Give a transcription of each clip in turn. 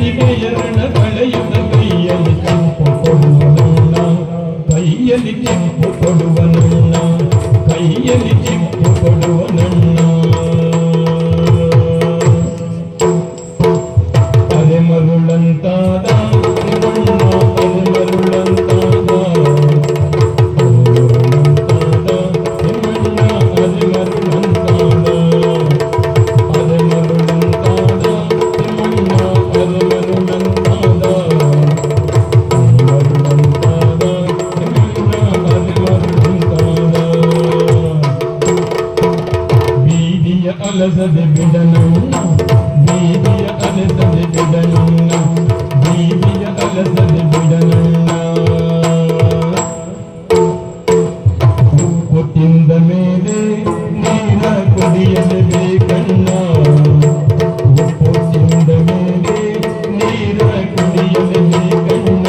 ಕಣ್ಣಿಗೆ ಎರಣ ಕಳೆಯುತ್ತ ಕೈಯಲ್ಲಿ ಕೆಂಪು ಕೊಡುವನಣ್ಣ ಕೈಯಲ್ಲಿ ಕೆಂಪು ಕೊಡುವನಣ್ಣ ಕೈಯಲ್ಲಿ ಕೆಂಪು ಕೊಡುವನಣ್ಣ ಅರೆ ಮರುಳಂತಾದ ತಿಮ್ಮಣ್ಣ ಅರೆ ಮರುಳಂತಾದ ತಿಮ್ಮಣ್ಣ ಅರೆ ಮರುಳಂತಾದ ಅರೆ ಮರುಳಂತಾದ ತಿಮ್ಮಣ್ಣ ಅರೆ ಮರುಳಂತಾದ ಮರುಳಂತಾದ ತಿಮ್ಮಣ್ಣ ಅರೆ ಮರುಳಂತಾದ ಬೀದಿಯ ಅಲಸದೆ ಬಿಡನಣ್ಣ ಬೀದಿಯ ಅಲಸದೆ ಬಿಡನಣ್ಣ ಬೀದಿಯ ಅಲಸದೆ ಬಿಡನಣ್ಣ ಉಪ್ಪು ತಿಂದ ಮೇಲೆ ನೀರ ಕುಡಿಯಲೇಬೇಕಣ್ಣ ಉಪ್ಪು ತಿಂದ ಮೇಲೆ ನೀರ ಕುಡಿಯಲೇಬೇಕಣ್ಣ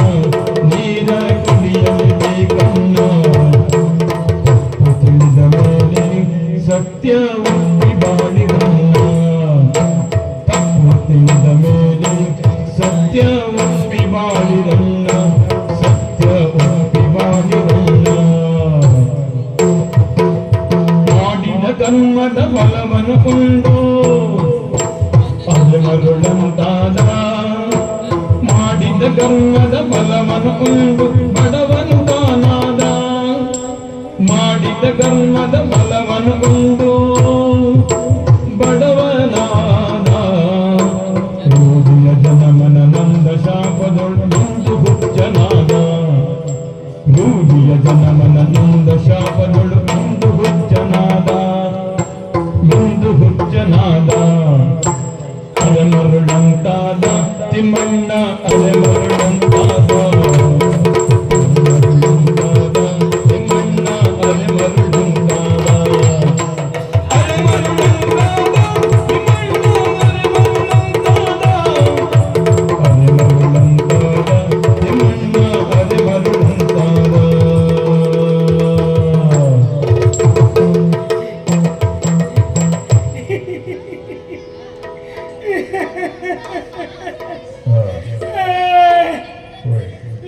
ನೀರ ಕುಡಿಯಲೇಬೇಕಣ್ಣ ಉಪ್ಪು ತಿಂದ ಮೇಲೆ ಸತ್ಯ ಒಪ್ಪಿ ಬಾಳಿರಣ್ಣ ತಪ್ಪು ತಿಂದ ಮೇಲೆ ಸತ್ಯ ಒಪ್ಪಿ ಬಾಳಿರಣ್ಣ ಸತ್ಯ ಒಪ್ಪಿ ಬಾಳಿರಣ್ಣ ಮಾಡಿದ ಕರ್ಮದ ಫಲವನ್ನು ಕೊಂಡು ಅರೆ ಮರುಳಂತಾದ ಮಾಡಿದ ಕರ್ಮದ ಫಲವನ್ನು ಕೊಂಡು ಬಡವನು ತಾನಾದ ಮಾಡಿದ ಕರ್ಮದ ಫಲವನ್ನು ಕೊಂಡು ಬಡವನಾದ ರೂಢಿಯ ಜನಮನ ನಂದ ಶಾಪದೊಳಗಿಂದು ಹುಚ್ಚನಾದ ರೂಢಿಯ ಜನಮನ ನಂದ ಶಾಪದೊಳಗಿಂದು ಹುಚ್ಚನಾದ ಇಂದು ಹುಚ್ಚನಾದ ಅರೆ ಮರುಳಂತಾದ ತಿಮ್ಮಣ್ಣ ಅರೆ ಮರುಳಂತಾದ ಮರುಳಂತಾದ ತಿಮ್ಮಣ್ಣ ಅರೆ ಮರುಳಂತಾದ ಅರೆ ಮರುಳಂತಾದ ತಿಮ್ಮಣ್ಣ ಅರೆ ಮರುಳಂತಾದ ತಿಮ್ಮಣ್ಣ ಅರೆ ಮರುಳಂತಾದ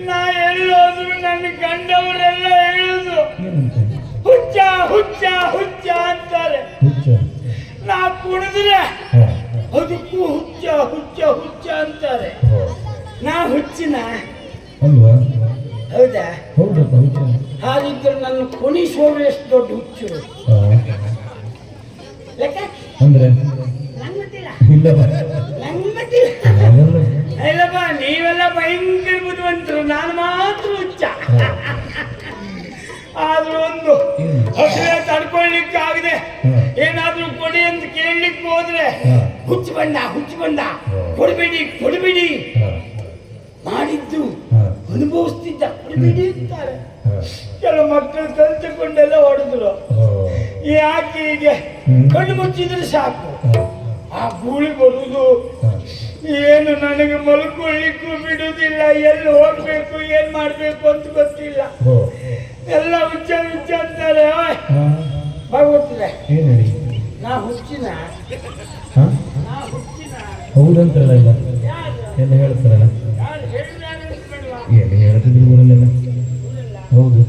ನಾ ಎಲ್ಲೋದ್ರು ನನ್ನ ಗಂಡವರೆಲ್ಲ ಹೇಳುದು ಹುಚ್ಚ ಹುಚ್ಚ ಹುಚ್ಚ ಅಂತಾರೆ. ನಾ ಕುಡಿದ್ರೆ ಅದಕ್ಕೂ ಹುಚ್ಚ ಹುಚ್ಚ ಹುಚ್ಚ ಅಂತಾರೆ. ನಾ ಹುಚ್ಚಿನ ಅಲ್ವಾ ಹೌದಾ? ಹೌದಪ್ಪ ಹುಚ್ಚ ಹಾಗಿದ್ರೆ ನನ್ನ ಕುಣಿಸೋರು ಎಷ್ಟು ದೊಡ್ಡ ಹುಚ್ಚು ಲೆಕ್ಕ ಅಂದ್ರೆ ನಂಗೆ ಗೊತ್ತಿಲ್ಲ ಇಲ್ಲಪ್ಪ ನಂಗೆ ಗೊತ್ತಿಲ್ಲ. ಅದೆಲ್ಲ ಇಲ್ಲಪ್ಪ ನೀವೆಲ್ಲ ಭಯಂಕರ ಬುದ್ಧಿವಂತರು, ನಾನು ಮಾತ್ರ ಹುಚ್ಚ. ಆದ್ರೂ ಒಂದು ಹಸಿವೆ ತಡ್ಕೊಳ್ಲಿಕ್ಕೆ ಆಗದೆ ಏನಾದ್ರೂ ಕೊಡಿ ಅಂತ ಕೇಳಲಿಕ್ಕೆ ಹೋದ್ರೆ ಹುಚ್ಚು ಬಂಡ ಕೊಡಬೇಡಿ ಕೊಡಬೇಡಿ ಮಾಡಿದ್ದು ಅನುಭವಿಸ್ತಿದ್ದ ಕೊಡಬೇಡಿ ಅಂತಾರೆ. ಕೆಲವು ಮಕ್ಕಳು ಕಲ್ತುಕೊಂಡೆಲ್ಲ ಹೊಡೆದ್ರು. ಯಾಕೆ ಹೀಗೆ ಕಣ್ಣು ಮುಚ್ಚಿದ್ರೆ ಸಾಕು ಆ ಗೂಳಿ ಬರುವುದು. ಏನು ನನಗೆ ಮಲ್ಕೊಳ್ಳಿಕ್ಕೂ ಬಿಡುವುದಿಲ್ಲ, ಎಲ್ಲಿ ಹೋಗ್ಬೇಕು ಏನ್ ಮಾಡ್ಬೇಕು ಅಂತ ಗೊತ್ತಿಲ್ಲ. ಎಲ್ಲ ಹುಚ್ಚ ಹುಚ್ಚ ಅಂತಾರೆ. ಭಗವತ್ರೆ ನಾ ಹುಚ್ಚಿನ ನಾ ಹುಚ್ಚಿನ ಹೌದಂತಾರಲ್ಲ ಎಲ್ಲ ಹೇಳ್ತಾರಲ್ಲ ಯಾರು ಹೇಳಿದ್ವಾ? ಏನು ಹೇಳ್ತಿದ್ರು ಊರಲ್ಲೆಲ್ಲ ಹೌದು.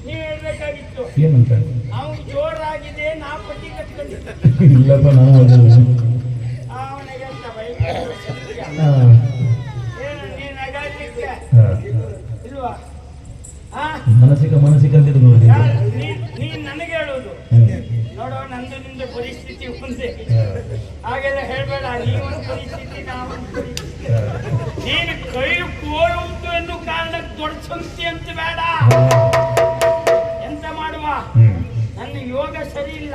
ನೀವು ಹೇಳ್ಬೇಕಾಗಿತ್ತು. ಏನಂತ ಅವ್ನು ಜೋರಾಗಿದೆ, ನಾ ಪಟ್ಟಿ ಕಟ್ಕೊಂಡಿದ್ದೆ. ಇಲ್ಲಪ್ಪ ನಾನು ಓದಿಲ್ಲ. ಅವನಿಗೆ ಅಂತ ಏನು ನೀನು ನಗಾಡ್ಲಿಕ್ಕೆ ಇಲ್ವಾ? ಮನಸಿಕ ಅಂತಿದ್ದು ನೋಡಿ ನೀನ್ ನನಗೆ ಹೇಳುವುದು ನೋಡೋ, ನಂದು ನಿಂದ ಪರಿಸ್ಥಿತಿ ಒಂದೇ. ಹಾಗೆಲ್ಲ ಹೇಳ್ಬೇಡ. ನೀವೊಂದು ಪರಿಸ್ಥಿತಿ ನಾವೊಂದು ಪರಿಸ್ಥಿತಿ. ನೀನು ಕೈ ಕೋಲು ಉಂಟು ಎನ್ನುವ ಕಾರಣಕ್ಕೆ ದೊಡ್ಡ ಸಂಸ್ಥೆ ಅಂತ ಬೇಡ. ಎಂತ ಮಾಡುವ, ನನ್ನ ಯೋಗ ಸರಿ ಇಲ್ಲ.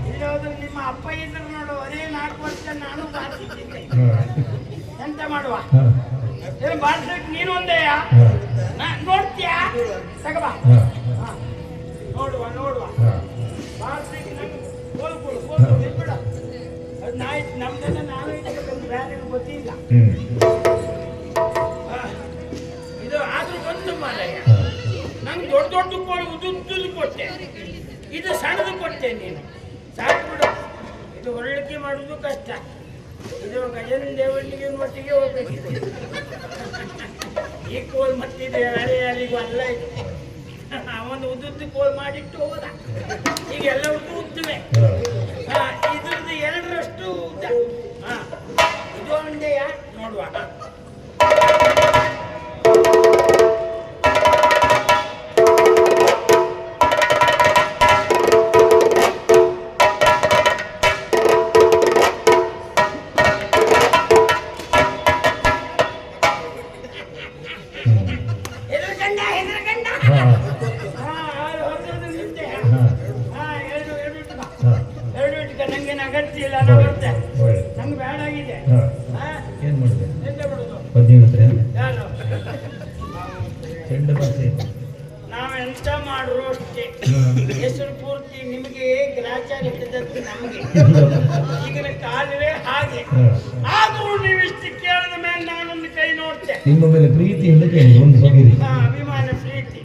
ಇಲ್ಲಿ ಹೋದ್ರೆ ನಿಮ್ಮ ಅಪ್ಪ ಇದ್ರು ನೋಡು, ಅದೇ 4 ವರ್ಷ ನಾನು ಬಾರಿಸಿದ್ದೆ. ಎಂತ ಮಾಡುವ, ಬಾರಿಸಕ್ಕೆ ನೀನು ಒಂದೇಯಾ? ನೋಡ್ತೀಯಾ? ತಗಬಾ, ನೋಡುವ ಬಾರಿಸಕ್ಕೆ ನಂಗೆ ಹೋಲ್ಕೊಡು ಬಿಡ. ಅದ್ನಾಯ್ತು ನಮ್ದನ್ನ ನಾನು ಇಟ್ಕೊಂಡು ಬೇರೆ ಗೊತ್ತಿಲ್ಲ. ಇದು ಆದ್ರೂ ಬಂತು ಮಾರಾಯ. ನಂಗೆ ದೊಡ್ಡ ಕೋಳಿ ಉದ್ದುದ್ದು ಕೊಟ್ಟೆ, ಇದು ಸಣ್ಣದು ಕೊಟ್ಟೆ. ನೀನು ಸಾಕು ಬಿಡು. ಇದು ಹೊರಳಿಕೆ ಮಾಡುವುದು ಕಷ್ಟ. ಇದು ರಾಜನ ದೇವಣ್ಣಿಗೆ ಒಟ್ಟಿಗೆ ಹೋಗ್ಬೇಕಿದೆ. ಈ ಕೋಲ್ ಮತ್ತಿದೆ ಬೇರೆ ಯಾರಿಗೂ ಅಲ್ಲ ಇದು. ಅವನು ಉದ್ದುದ್ದು ಕೋಲ್ ಮಾಡಿಟ್ಟು ಹೋದ. ಈಗ ಎಲ್ಲವಕ್ಕೂ ಉದ್ದುವೆ. ಇದ್ರದ್ದು 2ರಷ್ಟು ಉದ್ದ. ಇದು ಒಂದೆಯಾ ನೋಡುವ. ಅಗತ್ಯ ಇಲ್ಲ, ನಂಗೆ ಬೇಡ ಆಗಿದೆ. ಏನ್ ಮಾಡಿದೆ? ಎಂತ ಬಿಡುದು? ಯಾರು ನಾವೆಂತ ಮಾಡ್ರು ಅಷ್ಟೇ. ಹೆಸರು ಪೂರ್ತಿ ನಿಮಗೆ ಗ್ರಾಚಾರ ಹಿಡಿದದ್ದು ನಮಗೆ. ಈಗಿನ ಕಾಲವೇ ಹಾಗೆ. ಆದ್ರೂ ನೀವಿಷ್ಟು ಕೇಳಿದ ಮೇಲೆ ನಾನೊಂದು ಕೈ ನೋಡ್ತೆ. ನಿಮ್ಮ ಮೇಲೆ ಪ್ರೀತಿಯಿಂದ ಕೇಳಿ ಒಂದು ಹೋಗಿರಿ. ಅಭಿಮಾನ ಪ್ರೀತಿ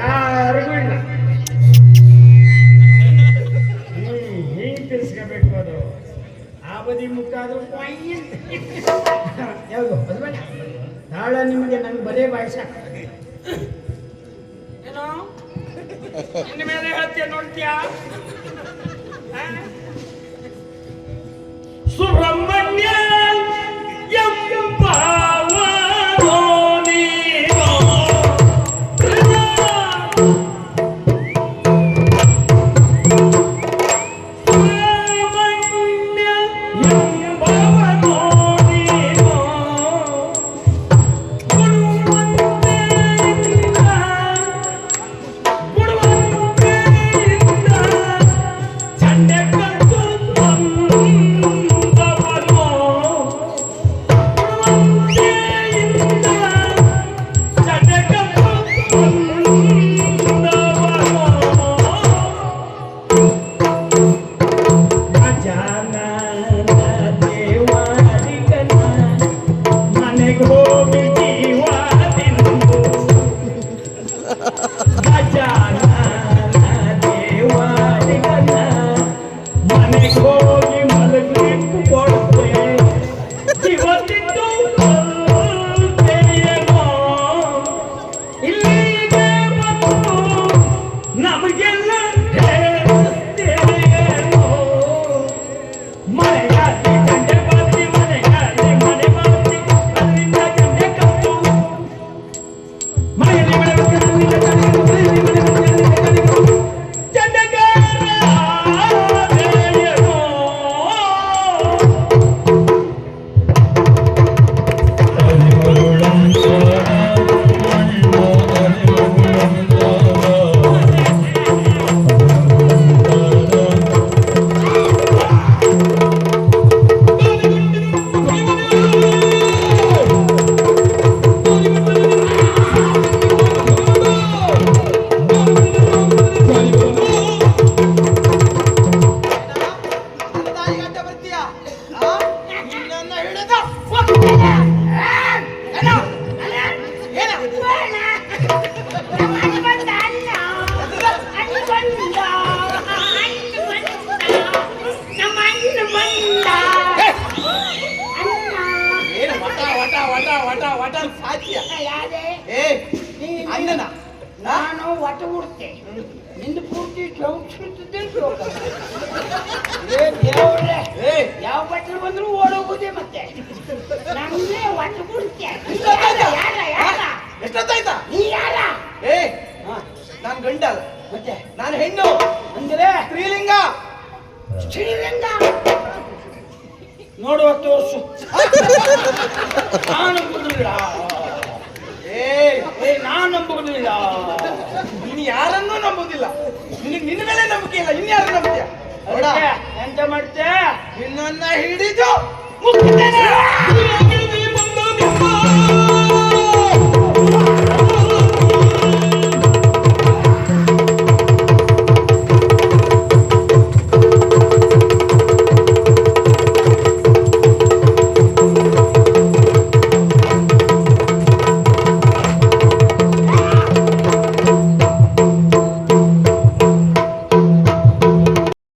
ಯಾರಿಗೂ ಇಲ್ಲ. ಹೆಂಗ್ ತಿರ್ಸ್ಕೋಬೇಕು ಅದು? ಆ ಬದಿ ಮುಖ ಆದ್ರೂ ಯಾವುದು ಅದು ಬೇಡ. ನಾಳೆ ನಿಮಗೆ ನಂಗೆ ಬರೇ ಬಾಯ್ಸ ಏನೋ ಇನ್ನು ಮೇಲೆ ಹೇಳ್ತೀಯ ನೋಡ್ತೀಯಾ? ಸುಬ್ರಹ್ಮಣ್ಯ ನಾನು ಒಟ ಹುಡ್ತೆ ನಿಂದು ಪೂರ್ತಿ ಯಾವ ಬಟ್ಟಲು ಬಂದ್ರು ಓಡೋಗುದೇ ಮತ್ತೆ ನಮ್ಗೆ ಒಟ ಹುಡ್ತೆ. ಎಷ್ಟೊತ್ತಾಯ್ತಾ? ನೀ ಯಾರ? ನಾನು ಗಂಡ ಅಲ್ಲ, ಮತ್ತೆ ನಾನು ಹೆಣ್ಣು. ಅಂದ್ರೆ ಸ್ತ್ರೀಲಿಂಗ. ಸ್ತ್ರೀಲಿಂಗ ನೋಡುವ ತೋರ್ಸು. ನಾನು ನಂಬುದಿಲ್ಲ. ನಾನು ನಂಬುದಿಲ್ಲ. ನೀನು ಯಾರನ್ನೂ ನಂಬುದಿಲ್ಲ. ನಿನಗೆ ನಿನ್ನ ಮೇಲೆ ನಂಬಿಕೆ ಇಲ್ಲ, ಇನ್ಯಾರು ನಂಬುತ್ತೀಯ? ಎಂತ ಮಾಡ್ತೆ? ನಿನ್ನನ್ನ ಹಿಡಿದು ಮುಗ್ತೇನೆ.